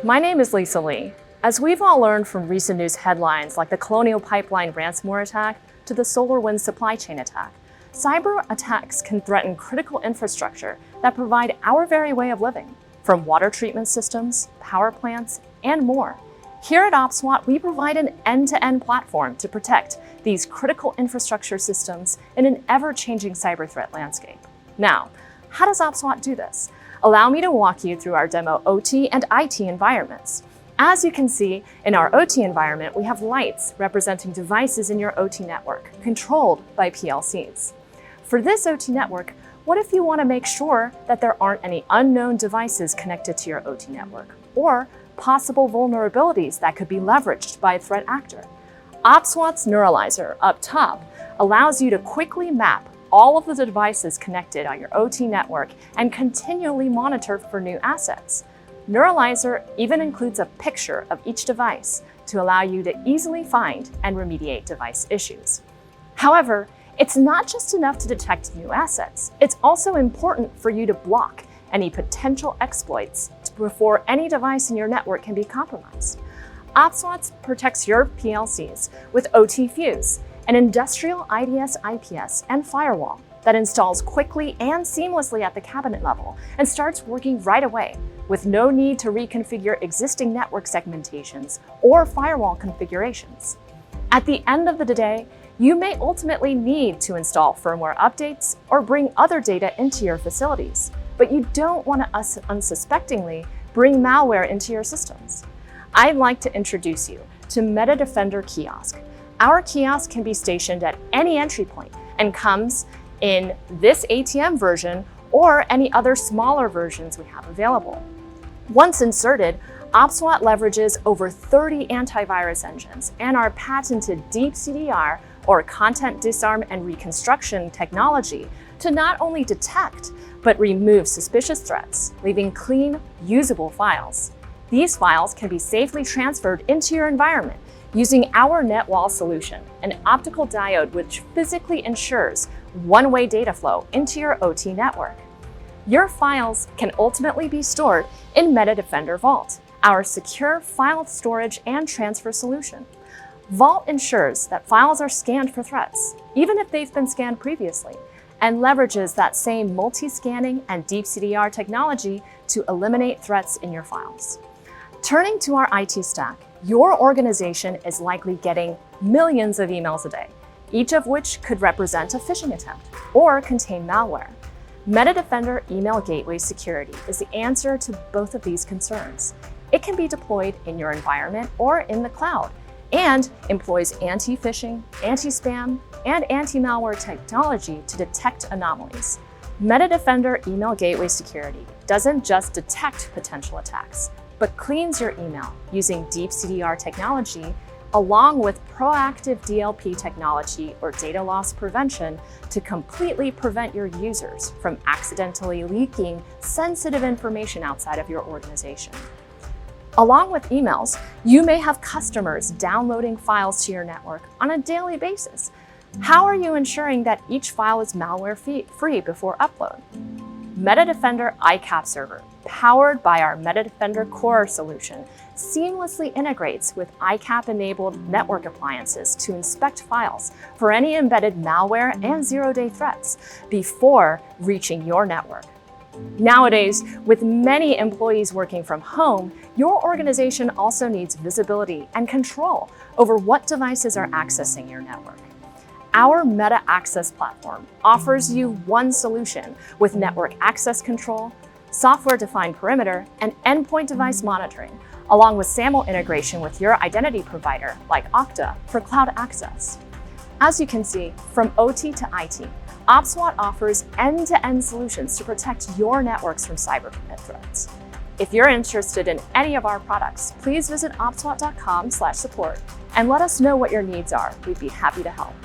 My name is Lisa Lee. As we've all learned from recent news headlines like the Colonial Pipeline ransomware attack to the SolarWinds supply chain attack, cyber attacks can threaten critical infrastructure that provide our very way of living, from water treatment systems, power plants, and more. Here at OPSWAT, we provide an end-to-end platform to protect these critical infrastructure systems in an ever-changing cyber threat landscape. Now, how does OPSWAT do this? Allow me to walk you through our demo OT and IT environments. As you can see, in our OT environment, we have lights representing devices in your OT network, controlled by PLCs. For this OT network, what if you want to make sure that there aren't any unknown devices connected to your OT network, or possible vulnerabilities that could be leveraged by a threat actor? OPSWAT's Neuralizer up top allows you to quickly map all of the devices connected on your OT network and continually monitor for new assets. Neuralizer even includes a picture of each device to allow you to easily find and remediate device issues. However, it's not just enough to detect new assets. It's also important for you to block any potential exploits before any device in your network can be compromised. OPSWAT protects your PLCs with OT Fuse, an industrial IDS IPS and firewall that installs quickly and seamlessly at the cabinet level and starts working right away with no need to reconfigure existing network segmentations or firewall configurations. At the end of the day, you may ultimately need to install firmware updates or bring other data into your facilities, but you don't want to unsuspectingly bring malware into your systems. I'd like to introduce you to MetaDefender Kiosk. Our kiosk can be stationed at any entry point and comes in this ATM version or any other smaller versions we have available. Once inserted, OPSWAT leverages over 30 antivirus engines and our patented deep CDR or content disarm and reconstruction technology to not only detect, but remove suspicious threats, leaving clean, usable files. These files can be safely transferred into your environment using our NetWall solution, an optical diode which physically ensures one-way data flow into your OT network. Your files can ultimately be stored in MetaDefender Vault, our secure file storage and transfer solution. Vault ensures that files are scanned for threats, even if they've been scanned previously, and leverages that same multi-scanning and deep CDR technology to eliminate threats in your files. Turning to our IT stack, your organization is likely getting millions of emails a day, each of which could represent a phishing attempt or contain malware. MetaDefender Email Gateway Security is the answer to both of these concerns. It can be deployed in your environment or in the cloud and employs anti-phishing, anti-spam, and anti-malware technology to detect anomalies. MetaDefender Email Gateway Security doesn't just detect potential attacks, but cleans your email using deep CDR technology along with proactive DLP technology or data loss prevention to completely prevent your users from accidentally leaking sensitive information outside of your organization. Along with emails, you may have customers downloading files to your network on a daily basis. How are you ensuring that each file is malware-free before upload? MetaDefender ICAP Server, powered by our MetaDefender Core solution, seamlessly integrates with ICAP-enabled network appliances to inspect files for any embedded malware and zero-day threats before reaching your network. Nowadays, with many employees working from home, your organization also needs visibility and control over what devices are accessing your network. Our Meta Access platform offers you one solution with network access control, software-defined perimeter, and endpoint device monitoring, along with SAML integration with your identity provider like Okta for cloud access. As you can see, from OT to IT, OPSWAT offers end-to-end solutions to protect your networks from cyber threats. If you're interested in any of our products, please visit opswat.com/support and let us know what your needs are. We'd be happy to help.